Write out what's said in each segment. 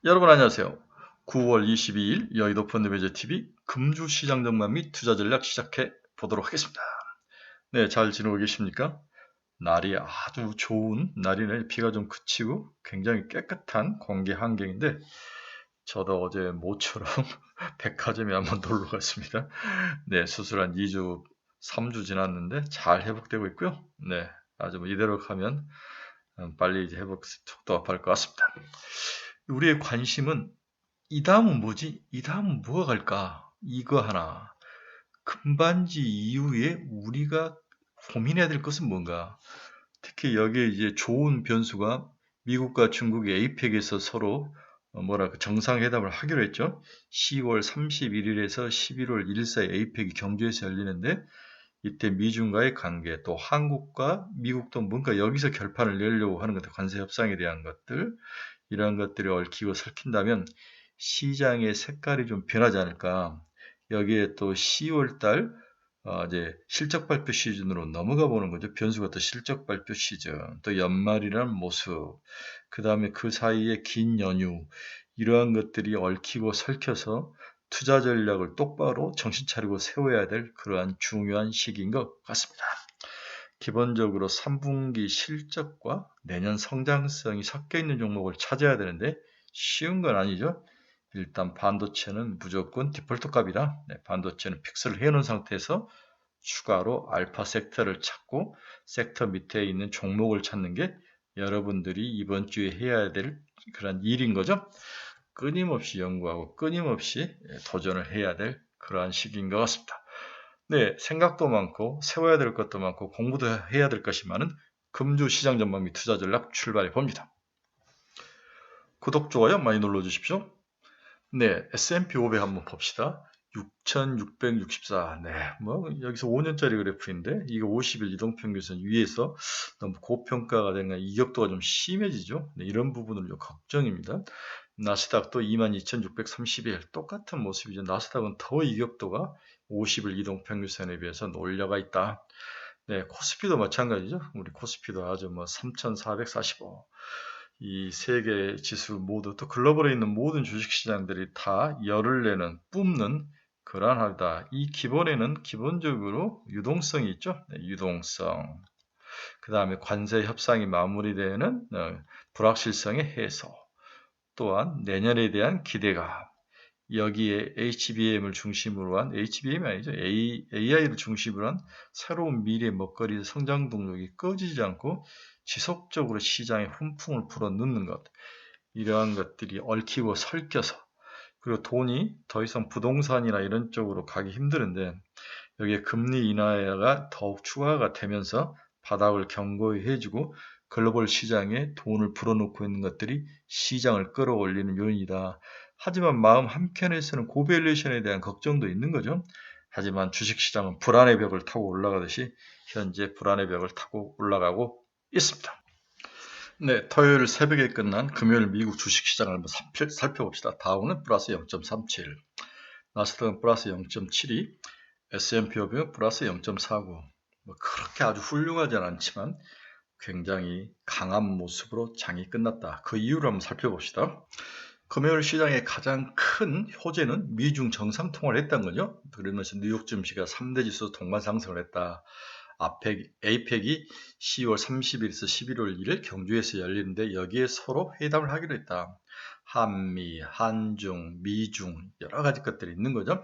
여러분 안녕하세요. 9월 22일 여의도 펀드매니저TV 금주시장 전망 및 투자 전략 시작해 보도록 하겠습니다. 네, 잘 지내고 계십니까? 날이 아주 좋은 날이네. 비가 좀 그치고 굉장히 깨끗한 공기 환경인데 저도 어제 모처럼 백화점에 한번 놀러 갔습니다. 네, 수술한 2주, 3주 지났는데 잘 회복되고 있고요. 네, 아주 뭐 이대로 가면 빨리 이제 회복 속도가 빠를 것 같습니다. 우리의 관심은 이 다음은 뭐지? 이 다음은 뭐가 갈까? 이거 하나. 금반지 이후에 우리가 고민해야 될 것은 뭔가? 특히 여기에 이제 좋은 변수가 미국과 중국의 에이펙에서 서로 정상회담을 하기로 했죠. 10월 31일에서 11월 1일 사이 에이펙이 경주에서 열리는데 이때 미중과의 관계, 또 한국과 미국도 뭔가 여기서 결판을 내려고 하는 것들, 관세 협상에 대한 것들, 이러한 것들이 얽히고 설킨다면 시장의 색깔이 좀 변하지 않을까. 여기에 또 10월 달 이제 실적 발표 시즌으로 넘어가 보는 거죠. 변수가 또 실적 발표 시즌, 또 연말이라는 모습, 그 다음에 그 사이에 긴 연휴, 이러한 것들이 얽히고 설켜서 투자 전략을 똑바로 정신 차리고 세워야 될 그러한 중요한 시기인 것 같습니다. 기본적으로 3분기 실적과 내년 성장성이 섞여 있는 종목을 찾아야 되는데 쉬운 건 아니죠. 일단 반도체는 무조건 디폴트 값이다. 반도체는 픽스를 해놓은 상태에서 추가로 알파 섹터를 찾고 섹터 밑에 있는 종목을 찾는 게 여러분들이 이번 주에 해야 될 그런 일인 거죠. 끊임없이 연구하고 끊임없이 도전을 해야 될 그러한 시기인 것 같습니다. 네, 생각도 많고 세워야 될 것도 많고 공부도 해야 될 것이 많은 금주 시장 전망 및 투자 전략 출발해 봅니다. 구독, 좋아요 많이 눌러주십시오. 네, S&P 500 한번 봅시다. 6664. 네, 뭐 여기서 5년짜리 그래프인데 이거 50일 이동평균선 위에서 너무 고평가가 된 건 이격도가 좀 심해지죠. 네, 이런 부분은 좀 걱정입니다. 나스닥도 22,631 똑같은 모습이죠. 나스닥은 더 이격도가 50일 이동평균선에 비해서 올려가 있다. 네, 코스피도 마찬가지죠. 우리 코스피도 아주 뭐 3,445. 이 세계 지수 모두 또 글로벌에 있는 모든 주식시장들이 다 열을 내는 뿜는 그러한 하루다. 이 기본에는 기본적으로 유동성이 있죠. 네, 유동성. 그 다음에 관세 협상이 마무리되는 불확실성의 해소. 또한 내년에 대한 기대감. 여기에 HBM을 중심으로 한, HBM이 아니죠. AI를 중심으로 한 새로운 미래 먹거리 성장 동력이 꺼지지 않고 지속적으로 시장에 훈풍을 불어넣는 것. 이러한 것들이 얽히고 설켜서, 그리고 돈이 더 이상 부동산이나 이런 쪽으로 가기 힘드는데, 여기에 금리 인하가 더욱 추가가 되면서 바닥을 견고히 해주고 글로벌 시장에 돈을 불어넣고 있는 것들이 시장을 끌어올리는 요인이다. 하지만 마음 한켠에서는 고밸류에이션에 대한 걱정도 있는 거죠. 하지만 주식시장은 불안의 벽을 타고 올라가듯이 현재 불안의 벽을 타고 올라가고 있습니다. 네, 토요일 새벽에 끝난 금요일 미국 주식시장을 한번 살펴봅시다. 다우는 플러스 0.37, 나스닥은 플러스 0.72, S&P 500은 플러스 0.49. 뭐 그렇게 아주 훌륭하진 않지만 굉장히 강한 모습으로 장이 끝났다. 그 이유를 한번 살펴봅시다. 금요일 시장의 가장 큰 호재는 미중 정상통화를 했다는 거죠. 그러면서 뉴욕 증시가 3대 지수 동반 상승을 했다. APEC이 10월 30일에서 11월 1일 경주에서 열리는데 여기에 서로 회담을 하기로 했다. 한미, 한중, 미중 여러 가지 것들이 있는 거죠.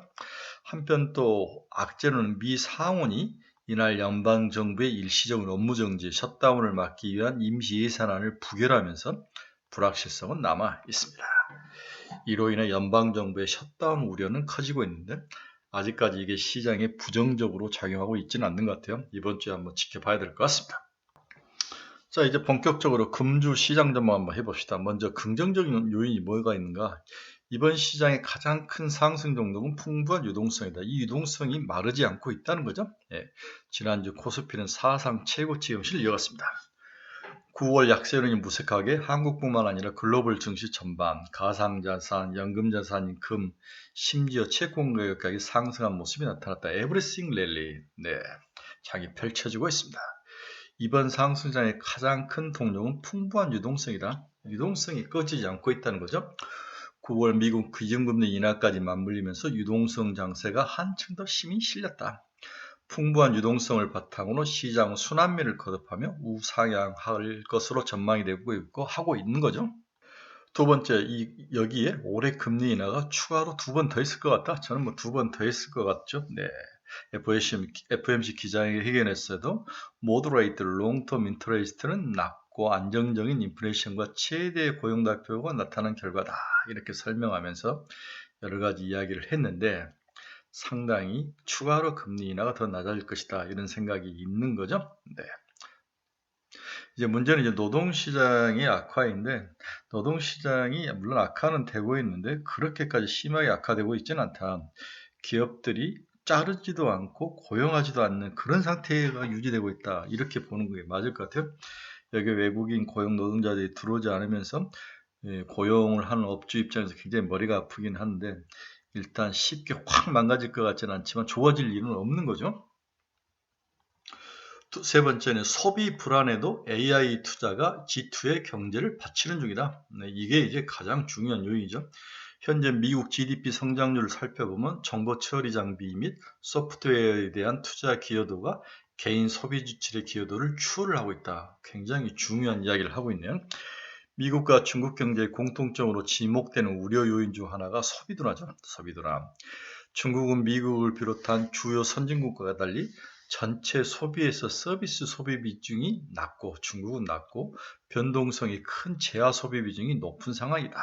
한편 또 악재로는 미 상원이 이날 연방정부의 일시적인 업무정지, 셧다운을 막기 위한 임시 예산안을 부결하면서 불확실성은 남아 있습니다. 이로 인해 연방정부의 셧다운 우려는 커지고 있는데 아직까지 이게 시장에 부정적으로 작용하고 있지는 않는 것 같아요. 이번 주에 한번 지켜봐야 될 것 같습니다. 자, 이제 본격적으로 금주 시장 전망 한번 해봅시다. 먼저 긍정적인 요인이 뭐가 있는가? 이번 시장의 가장 큰 상승 종목은 풍부한 유동성이다. 이 유동성이 마르지 않고 있다는 거죠. 예, 지난주 코스피는 사상 최고치 형식을 이어갔습니다. 9월 약세 요인이 무색하게 한국뿐만 아니라 글로벌 증시 전반, 가상자산, 연금자산인 금, 심지어 채권 가격까지 상승한 모습이 나타났다. 에브리싱 랠리, 네, 장이 펼쳐지고 있습니다. 이번 상승장의 가장 큰 동력은 풍부한 유동성이다. 유동성이 꺼지지 않고 있다는 거죠. 9월 미국 기준금리 인하까지 맞물리면서 유동성 장세가 한층 더 힘이 실렸다. 풍부한 유동성을 바탕으로 시장은 순환매를 거듭하며 우상향할 것으로 전망이 되고 있고 하고 있는 거죠. 두 번째, 여기에 올해 금리 인하가 추가로 2번 더 있을 것 같다. 저는 뭐 2번 더 있을 것 같죠. 네. FOMC 기자회견에서도 moderate long-term interest는 낮고 안정적인 인플레이션과 최대의 고용 발표가 나타난 결과다. 이렇게 설명하면서 여러 가지 이야기를 했는데 상당히 추가로 금리 인하가 더 낮아질 것이다. 이런 생각이 있는 거죠. 네. 이제 문제는 이제 노동시장의 악화인데, 노동시장이 물론 악화는 되고 있는데, 그렇게까지 심하게 악화되고 있지는 않다. 기업들이 자르지도 않고 고용하지도 않는 그런 상태가 유지되고 있다. 이렇게 보는 게 맞을 것 같아요. 여기 외국인 고용 노동자들이 들어오지 않으면서 고용을 하는 업주 입장에서 굉장히 머리가 아프긴 한데, 일단 쉽게 확 망가질 것 같지는 않지만 좋아질 일은 없는 거죠. 세 번째는 소비 불안에도 AI 투자가 G2의 경제를 받치는 중이다. 네, 이게 이제 가장 중요한 요인이죠. 현재 미국 GDP 성장률을 살펴보면 정보 처리 장비 및 소프트웨어에 대한 투자 기여도가 개인 소비 지출의 기여도를 추월을 하고 있다. 굉장히 중요한 이야기를 하고 있네요. 미국과 중국 경제의 공통적으로 지목되는 우려 요인 중 하나가 소비 둔화죠. 소비 둔화. 중국은 미국을 비롯한 주요 선진국과 달리 전체 소비에서 서비스 소비 비중이 낮고 중국은 낮고 변동성이 큰 제야 소비 비중이 높은 상황이다.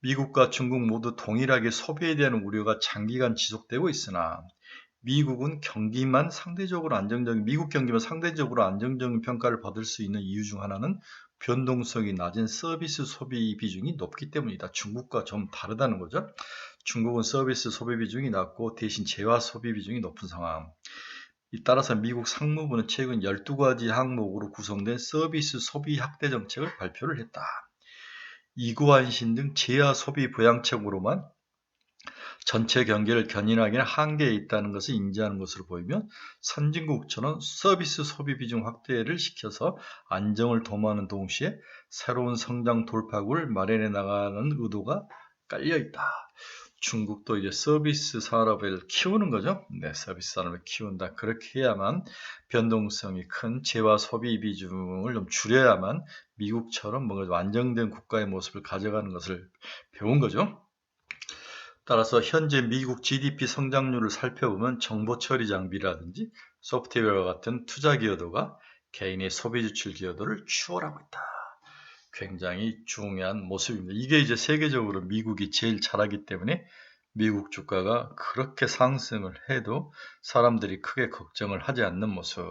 미국과 중국 모두 동일하게 소비에 대한 우려가 장기간 지속되고 있으나 미국 경기만 상대적으로 안정적인 평가를 받을 수 있는 이유 중 하나는 변동성이 낮은 서비스 소비 비중이 높기 때문이다. 중국과 좀 다르다는 거죠. 중국은 서비스 소비 비중이 낮고 대신 재화 소비 비중이 높은 상황. 따라서 미국 상무부는 최근 12가지 항목으로 구성된 서비스 소비 확대 정책을 발표를 했다. 이구환신 등 재화 소비 부양책으로만 전체 경기를 견인하기는 한계에 있다는 것을 인지하는 것으로 보이며 선진국처럼 서비스 소비 비중 확대를 시켜서 안정을 도모하는 동시에 새로운 성장 돌파구를 마련해 나가는 의도가 깔려있다. 중국도 이제 서비스 산업을 키우는 거죠. 네, 서비스 산업을 키운다. 그렇게 해야만 변동성이 큰 재화 소비 비중을 좀 줄여야만 미국처럼 뭔가 안정된 국가의 모습을 가져가는 것을 배운 거죠. 따라서 현재 미국 GDP 성장률을 살펴보면 정보 처리 장비라든지 소프트웨어와 같은 투자 기여도가 개인의 소비 지출 기여도를 추월하고 있다. 굉장히 중요한 모습입니다. 이게 이제 세계적으로 미국이 제일 잘하기 때문에 미국 주가가 그렇게 상승을 해도 사람들이 크게 걱정을 하지 않는 모습.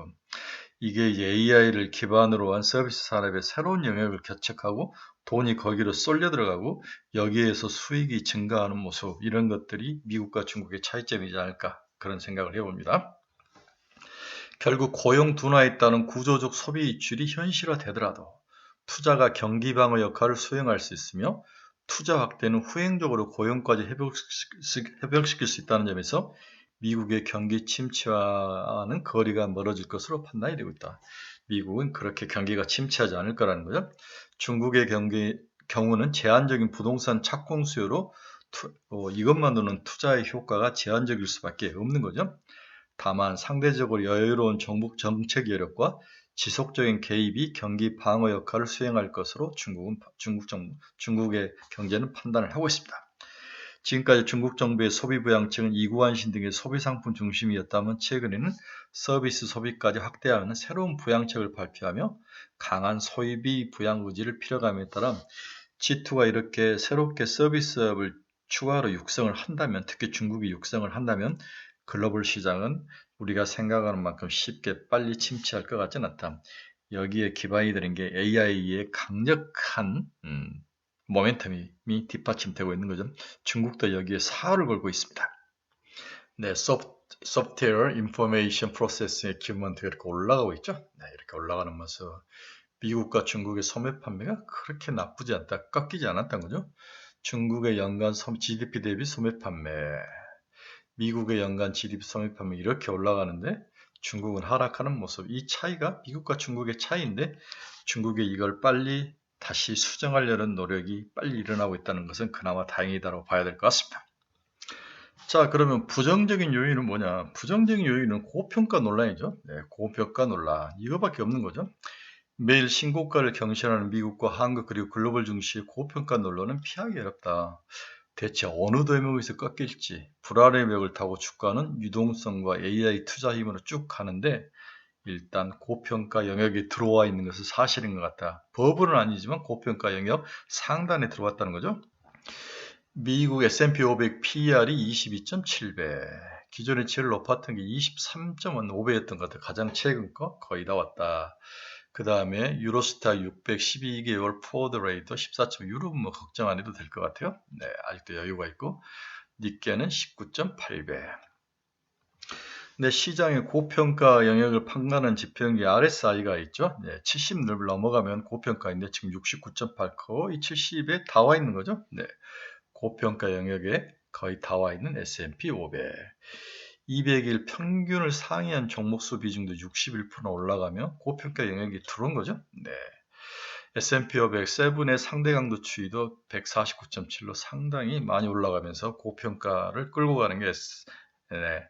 이게 이제 AI를 기반으로 한 서비스 산업의 새로운 영역을 개척하고 돈이 거기로 쏠려 들어가고 여기에서 수익이 증가하는 모습, 이런 것들이 미국과 중국의 차이점이지 않을까, 그런 생각을 해봅니다. 결국 고용 둔화에 따른 구조적 소비 이출이 현실화되더라도 투자가 경기 방어 역할을 수행할 수 있으며 투자 확대는 후행적으로 고용까지 회복시킬 수 있다는 점에서 미국의 경기 침체와는 거리가 멀어질 것으로 판단이 되고 있다. 미국은 그렇게 경기가 침체하지 않을 거라는 거죠. 중국의 경우는 제한적인 부동산 착공 수요로 이것만으로는 투자의 효과가 제한적일 수밖에 없는 거죠. 다만 상대적으로 여유로운 정책 여력과 지속적인 개입이 경기 방어 역할을 수행할 것으로 중국의 경제는 판단을 하고 있습니다. 지금까지 중국 정부의 소비 부양책은 이구환신 등의 소비 상품 중심이었다면 최근에는 서비스 소비까지 확대하는 새로운 부양책을 발표하며 강한 소비 부양 의지를 필요감에 따라 G2가 이렇게 새롭게 서비스업을 추가로 육성을 한다면, 특히 중국이 육성을 한다면 글로벌 시장은 우리가 생각하는 만큼 쉽게 빨리 침체할 것 같지는 않다. 여기에 기반이 되는 게 AI의 강력한 모멘텀이 뒷받침되고 있는 거죠. 중국도 여기에 사활을 걸고 있습니다. 네, 소프트웨어 인포메이션 프로세스의 기본도 이렇게 올라가고 있죠. 네, 이렇게 올라가는 모습. 미국과 중국의 소매 판매가 그렇게 나쁘지 않다, 꺾이지 않았다는 거죠. 중국의 연간 GDP 대비 소매 판매, 미국의 연간 GDP 소매 판매 이렇게 올라가는데 중국은 하락하는 모습. 이 차이가 미국과 중국의 차이인데 중국이 이걸 빨리 다시 수정하려는 노력이 빨리 일어나고 있다는 것은 그나마 다행이다라고 봐야 될 것 같습니다. 자, 그러면 부정적인 요인은 뭐냐? 부정적인 요인은 고평가 논란이죠. 네, 고평가 논란. 이거밖에 없는 거죠. 매일 신고가를 경신하는 미국과 한국 그리고 글로벌 증시의 고평가 논란은 피하기 어렵다. 대체 어느 대목에서 꺾일지 불안의 벽을 타고 주가는 유동성과 AI 투자 힘으로 쭉 가는데 일단 고평가 영역에 들어와 있는 것은 사실인 것 같다. 버블은 아니지만 고평가 영역 상단에 들어왔다는 거죠. 미국 S&P 500 PER이 22.7배. 기존에 제일 높았던 게 23.5배였던 것 같아요. 가장 최근 거 거의 다 왔다. 그 다음에 유로스타 612개월 포워드 레이터 14.6은 뭐 걱정 안 해도 될 것 같아요. 네, 아직도 여유가 있고 니케는 19.8배. 네, 시장의 고평가 영역을 판단하는 지표인 게 RSI가 있죠. 네, 70을 넘어가면 고평가인데 지금 69.8 거의 70에 다 와 있는 거죠. 네. 고평가 영역에 거의 다 와 있는 S&P 500. 200일 평균을 상회한 종목수 비중도 61% 올라가며 고평가 영역에 들어온 거죠. 네. S&P 500 7의 상대 강도 추이도 149.7로 상당히 많이 올라가면서 고평가를 끌고 가는 게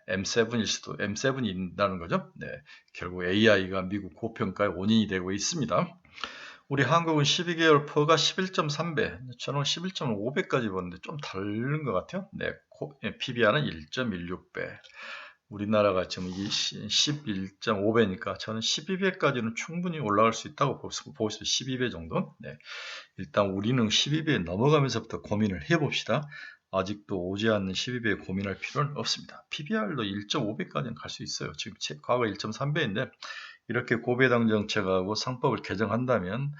M7일 수도, M7이 있다는 거죠. 네. 결국 AI가 미국 고평가의 원인이 되고 있습니다. 우리 한국은 12개월 퍼가 11.3배, 저는 11.5배까지 보는데 좀 다른 것 같아요. 네, PBR은 1.16배. 우리나라가 지금 11.5배니까 저는 12배까지는 충분히 올라갈 수 있다고 보고 있습니다. 12배 정도. 네, 일단 우리는 12배 넘어가면서부터 고민을 해봅시다. 아직도 오지 않는 12배에 고민할 필요는 없습니다. PBR도 1.5배까지는 갈 수 있어요. 지금 과거 1.3배인데 이렇게 고배당 정책하고 상법을 개정한다면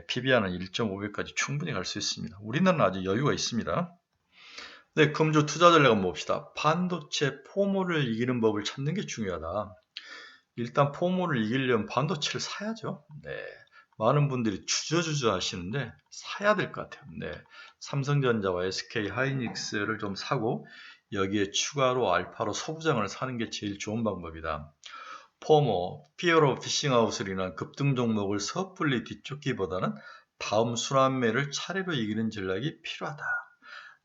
PBR은 1.5배까지 충분히 갈 수 있습니다. 우리나라는 아직 여유가 있습니다. 네, 금주 투자 전략 한번 봅시다. 반도체 포모를 이기는 법을 찾는 게 중요하다. 일단 포모를 이기려면 반도체를 사야죠. 네, 많은 분들이 주저주저 하시는데 사야 될 것 같아요. 네, 삼성전자와 SK 하이닉스를 좀 사고 여기에 추가로 알파로 소부장을 사는 게 제일 좋은 방법이다. 포모, Fear of Missing Out을 인한 급등 종목을 섣불리 뒤쫓기보다는 다음 순환매를 차례로 이기는 전략이 필요하다.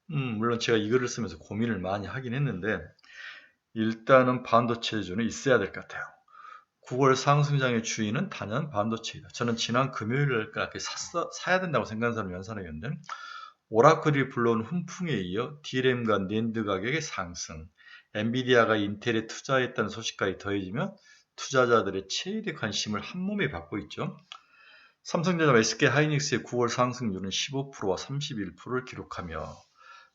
물론 제가 이 글을 쓰면서 고민을 많이 하긴 했는데 일단은 반도체주는 있어야 될 것 같아요. 9월 상승장의 주인은 단연 반도체이다. 저는 지난 금요일에 사야 된다고 생각하는 사람이 한 사람이었는데 오라클이 불러온 훈풍에 이어 D램과 낸드 가격의 상승, 엔비디아가 인텔에 투자했다는 소식까지 더해지면 투자자들의 최대 관심을 한몸에 받고 있죠. 삼성전자 SK 하이닉스의 9월 상승률은 15%와 31%를 기록하며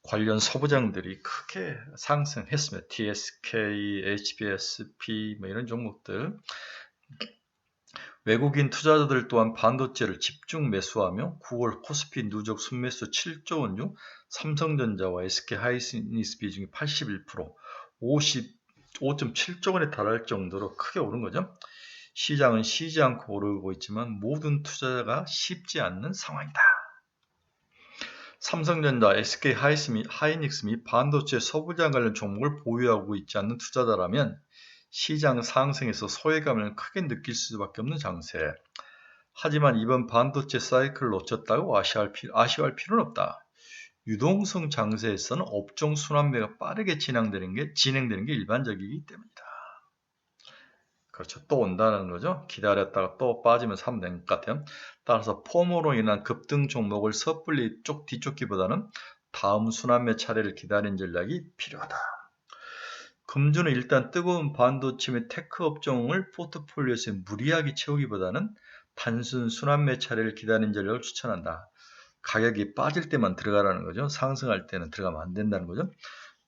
관련 소부장들이 크게 상승했습니다. TSK, HBSP 이런 종목들. 외국인 투자자들 또한 반도체를 집중 매수하며 9월 코스피 누적 순매수 7조 원 중 삼성전자와 SK 하이닉스 비중이 81%, 55.7조 원에 달할 정도로 크게 오른 거죠. 시장은 쉬지 않고 오르고 있지만 모든 투자자가 쉽지 않는 상황이다. 삼성전자, SK 하이닉스 및 반도체 소부장 관련 종목을 보유하고 있지 않는 투자자라면 시장 상승에서 소외감을 크게 느낄 수밖에 없는 장세. 하지만 이번 반도체 사이클을 놓쳤다고 아쉬워할 필요는 없다. 유동성 장세에서는 업종 순환매가 빠르게 진행되는 게 일반적이기 때문이다. 그렇죠. 또 온다는 거죠. 기다렸다가 또 빠지면서 하면 될 것 같아요. 따라서 폼으로 인한 급등 종목을 섣불리 뒤쫓기보다는 다음 순환매 차례를 기다리는 전략이 필요하다. 금주는 일단 뜨거운 반도체 및 테크 업종을 포트폴리오에서 무리하게 채우기보다는 단순 순환매 차례를 기다리는 전략을 추천한다. 가격이 빠질 때만 들어가라는 거죠. 상승할 때는 들어가면 안 된다는 거죠.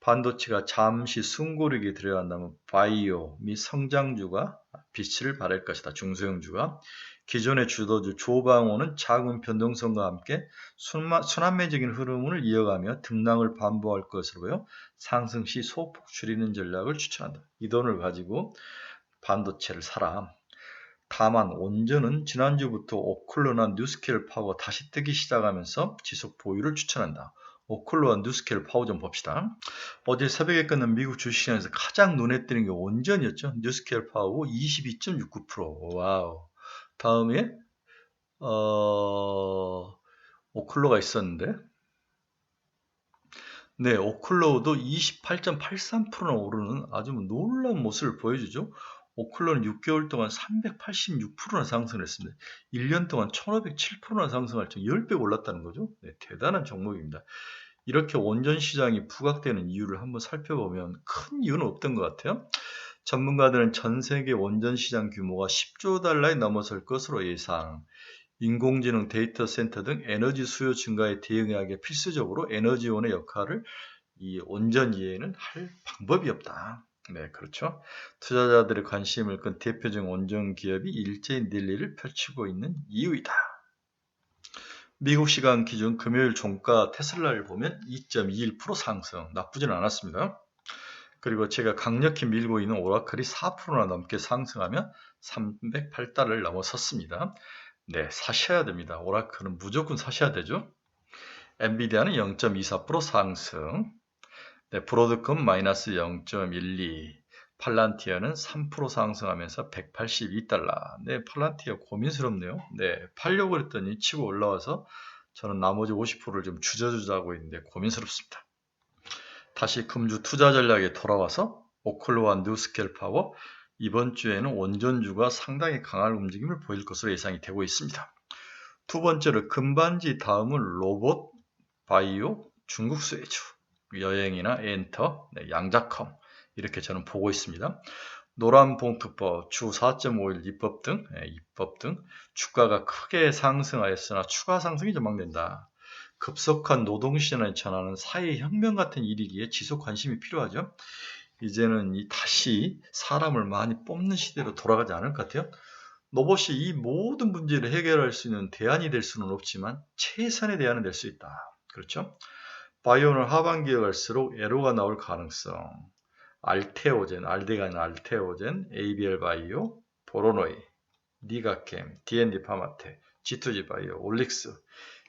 반도체가 잠시 숨고르게 들어간다면 바이오 및 성장주가 빛을 발할 것이다. 중소형주가. 기존의 주도주 조방호는 작은 변동성과 함께 순환매적인 흐름을 이어가며 등락을 반복할 것으로 보여 상승 시 소폭 줄이는 전략을 추천한다. 이 돈을 가지고 반도체를 사라. 다만 원전은 지난주부터 오클로나 뉴스케일 파워 다시 뜨기 시작하면서 지속 보유를 추천한다. 오클로와 뉴스케일 파워 좀 봅시다. 어제 새벽에 끝난 미국 주식시장에서 가장 눈에 띄는 게 원전이었죠. 뉴스케일 파워 22.69%. 와우. 다음에 오클로가 있었는데, 네, 오클로도 28.83%나 오르는 아주 놀라운 모습을 보여주죠. 오클로는 6개월 동안 386%나 상승했습니다. 1년 동안 1507%나 상승할 정 10배 올랐다는 거죠. 네, 대단한 종목입니다. 이렇게 원전 시장이 부각되는 이유를 한번 살펴보면 큰 이유는 없던 것 같아요. 전문가들은 전 세계 원전 시장 규모가 10조 달러에 넘어설 것으로 예상. 인공지능 데이터 센터 등 에너지 수요 증가에 대응하기 필수적으로 에너지원의 역할을 이 원전 이외에는 할 방법이 없다. 네, 그렇죠. 투자자들의 관심을 끈 대표적인 원전 기업이 일제히 랠리를 펼치고 있는 이유이다. 미국 시간 기준 금요일 종가 테슬라를 보면 2.21% 상승, 나쁘진 않았습니다. 그리고 제가 강력히 밀고 있는 오라클이 4%나 넘게 상승하며 308달러를 넘어섰습니다. 네, 사셔야 됩니다. 오라클은 무조건 사셔야 되죠. 엔비디아는 0.24% 상승, 네, 브로드컴 마이너스 0.12, 팔란티아는 3% 상승하면서 182달러. 네, 팔란티아 고민스럽네요. 네, 팔려고 했더니 치고 올라와서 저는 나머지 50%를 좀 주저주저하고 있는데 고민스럽습니다. 다시 금주 투자 전략에 돌아와서 오클로와 뉴스케일 파워, 이번 주에는 원전주가 상당히 강한 움직임을 보일 것으로 예상이 되고 있습니다. 두 번째로 금반지 다음은 로봇, 바이오, 중국 수혜주, 여행이나 엔터, 네, 양자컴 이렇게 저는 보고 있습니다. 노란봉투법, 주 4.5일 입법 등 주가가 크게 상승하였으나 추가 상승이 전망된다. 급속한 노동시장을 전하는 사회혁명 같은 일이기에 지속 관심이 필요하죠. 이제는 다시 사람을 많이 뽑는 시대로 돌아가지 않을 것 같아요. 로봇이 이 모든 문제를 해결할 수 있는 대안이 될 수는 없지만 최선의 대안은 될 수 있다. 그렇죠? 바이오는 하반기에 갈수록 에로가 나올 가능성. 알테오젠, 알데가 아닌 알테오젠, ABL 바이오, 보로노이, 니가캠, D&D 파마테, G2G 바이오, 올릭스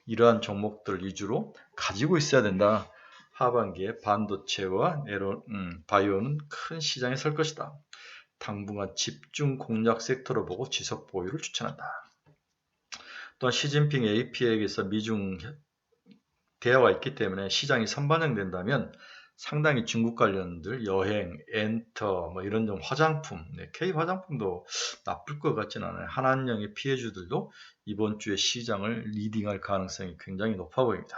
이러한 종목들 위주로 가지고 있어야 된다. 하반기에 반도체와 바이오는 큰 시장에 설 것이다. 당분간 집중 공략 섹터로 보고 지속 보유를 추천한다. 또한 시진핑 APEC에서 미중 대화가 있기 때문에 시장이 선반영된다면 상당히 중국 관련들 여행, 엔터, 뭐 이런 좀 화장품, K 화장품도 나쁠 것 같지는 않아요. 한한령의 피해주들도 이번 주에 시장을 리딩할 가능성이 굉장히 높아 보입니다.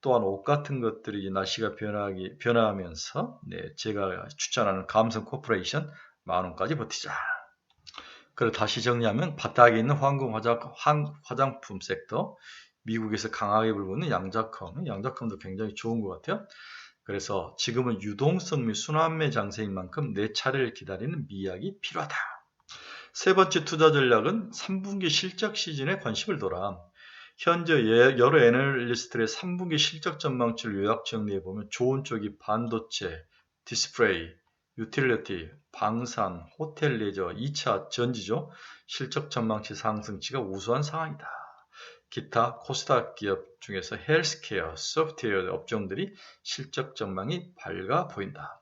또한 옷 같은 것들이 날씨가 변화하면서 제가 추천하는 감성 코퍼레이션 10,000원까지 버티자. 그리고 다시 정리하면 바닥에 있는 화장품 섹터, 미국에서 강하게 불고 있는 양자컴도 굉장히 좋은 것 같아요. 그래서 지금은 유동성 및 순환매 장세인 만큼 내 차례를 기다리는 미약이 필요하다. 세 번째 투자 전략은 3분기 실적 시즌에 관심을 둬라. 현재 여러 애널리스트의 3분기 실적 전망치를 요약 정리해보면 좋은 쪽이 반도체, 디스플레이, 유틸리티, 방산, 호텔 레저, 2차 전지죠. 실적 전망치 상승치가 우수한 상황이다. 기타 코스닥 기업 중에서 헬스케어, 소프트웨어 업종들이 실적 전망이 밝아 보인다.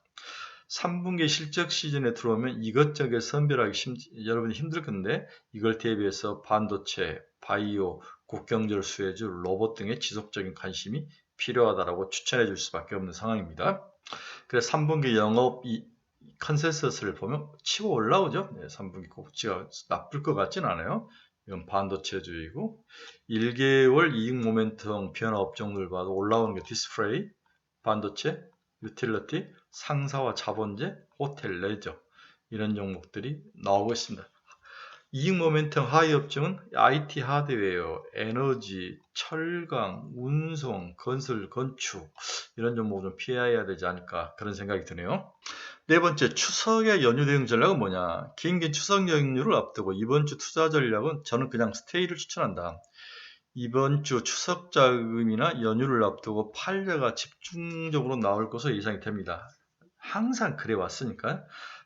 3분기 실적 시즌에 들어오면 이것저것 선별하기 여러분이 힘들 건데 이걸 대비해서 반도체, 바이오, 국경절 수혜주, 로봇 등의 지속적인 관심이 필요하다고 추천해 줄 수밖에 없는 상황입니다. 그래서 3분기 영업 컨센서스를 보면 치고 올라오죠. 3분기 꼭지가 나쁠 것 같진 않아요. 이건 반도체주의고 1개월 이익 모멘텀 변화 업종들 봐도 올라오는 게 디스플레이, 반도체, 유틸리티, 상사와 자본재, 호텔, 레저 이런 종목들이 나오고 있습니다. 이익 모멘텀 하이 업종은 IT 하드웨어, 에너지, 철강, 운송, 건설, 건축 이런 종목을 좀 피해야 되지 않을까 그런 생각이 드네요. 네 번째, 추석의 연휴 대응 전략은 뭐냐? 긴 추석 연휴를 앞두고 이번 주 투자 전략은 저는 그냥 스테이를 추천한다. 이번 주 추석 자금이나 연휴를 앞두고 팔려가 집중적으로 나올 것으로 예상이 됩니다. 항상 그래 왔으니까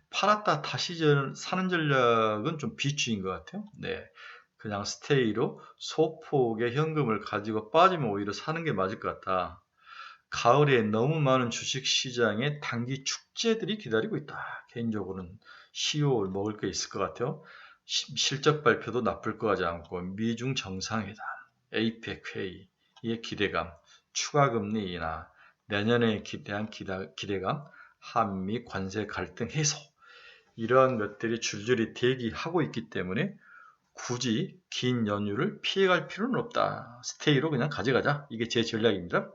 팔았다 다시 사는 전략은 좀 비추인 것 같아요. 네, 그냥 스테이로 소폭의 현금을 가지고 빠지면 오히려 사는 게 맞을 것 같다. 가을에 너무 많은 주식시장에 단기 축제들이 기다리고 있다. 개인적으로는 12월 먹을 게 있을 것 같아요. 실적 발표도 나쁠 것 같지 않고 미중 정상회담, APEC 회의의 기대감, 추가 금리 인하, 내년에 대한 기대감, 한미 관세 갈등 해소 이러한 것들이 줄줄이 대기하고 있기 때문에 굳이 긴 연휴를 피해갈 필요는 없다. 스테이로 그냥 가져가자. 이게 제 전략입니다.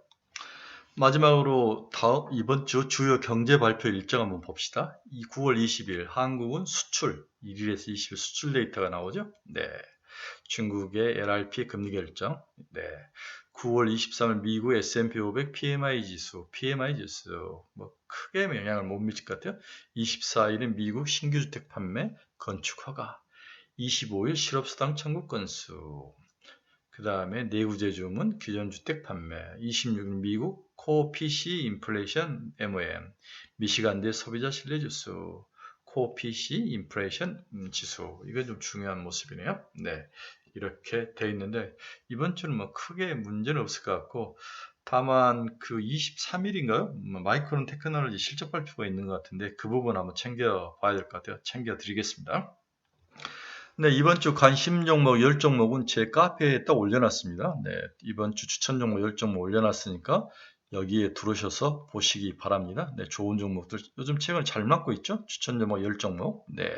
마지막으로 이번 주 주요 경제 발표 일정 한번 봅시다. 9월 20일 한국은 수출 1일에서 20일 수출 데이터가 나오죠. 네. 중국의 LRP 금리 결정. 네. 9월 23일 미국 S&P 500 PMI 지수 뭐 크게 영향을 못 미칠 것 같아요. 24일은 미국 신규 주택 판매 건축 허가. 25일 실업수당 청구 건수. 그 다음에 내구재 주문, 기존주택 판매, 26일 미국 코어 PC 인플레이션 MOM, 미시간대 소비자 신뢰지수, 코어 PC 인플레이션 지수. 이거 좀 중요한 모습이네요. 네, 이렇게 돼 있는데 이번 주는 뭐 크게 문제는 없을 것 같고 다만 그 23일인가요? 마이크론 테크놀로지 실적 발표가 있는 것 같은데 그 부분 한번 챙겨 봐야 될 것 같아요. 챙겨 드리겠습니다. 네, 이번 주 관심 종목 10종목은 제 카페에 딱 올려놨습니다. 네, 이번 주 추천 종목 10종목 올려놨으니까 여기에 들어오셔서 보시기 바랍니다. 네, 좋은 종목들 요즘 책을 잘 맞고 있죠? 추천 종목 10종목. 네,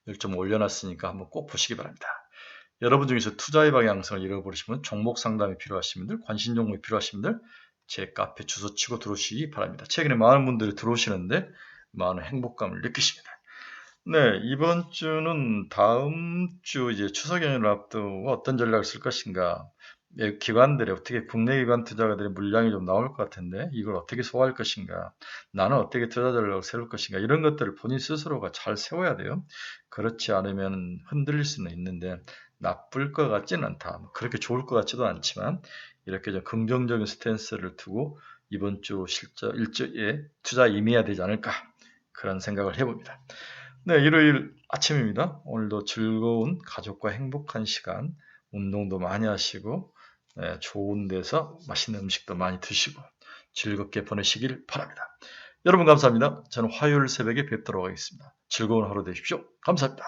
10종목 올려놨으니까 한번 꼭 보시기 바랍니다. 여러분 중에서 투자의 방향성을 잃어버리시면 종목 상담이 필요하신 분들, 관심 종목이 필요하신 분들 제 카페 주소 치고 들어오시기 바랍니다. 최근에 많은 분들이 들어오시는데 많은 행복감을 느끼십니다. 네, 이번 주는 다음 주 이제 추석 연휴를 앞두고 어떤 전략을 쓸 것인가. 기관들이 어떻게 국내 기관 투자가들의 물량이 좀 나올 것 같은데 이걸 어떻게 소화할 것인가. 나는 어떻게 투자 전략을 세울 것인가. 이런 것들을 본인 스스로가 잘 세워야 돼요. 그렇지 않으면 흔들릴 수는 있는데 나쁠 것 같지는 않다. 그렇게 좋을 것 같지도 않지만 이렇게 좀 긍정적인 스탠스를 두고 이번 주 일주에 투자에 임해야 되지 않을까. 그런 생각을 해봅니다. 네, 일요일 아침입니다. 오늘도 즐거운 가족과 행복한 시간, 운동도 많이 하시고, 네, 좋은 데서 맛있는 음식도 많이 드시고, 즐겁게 보내시길 바랍니다. 여러분 감사합니다. 저는 화요일 새벽에 뵙도록 하겠습니다. 즐거운 하루 되십시오. 감사합니다.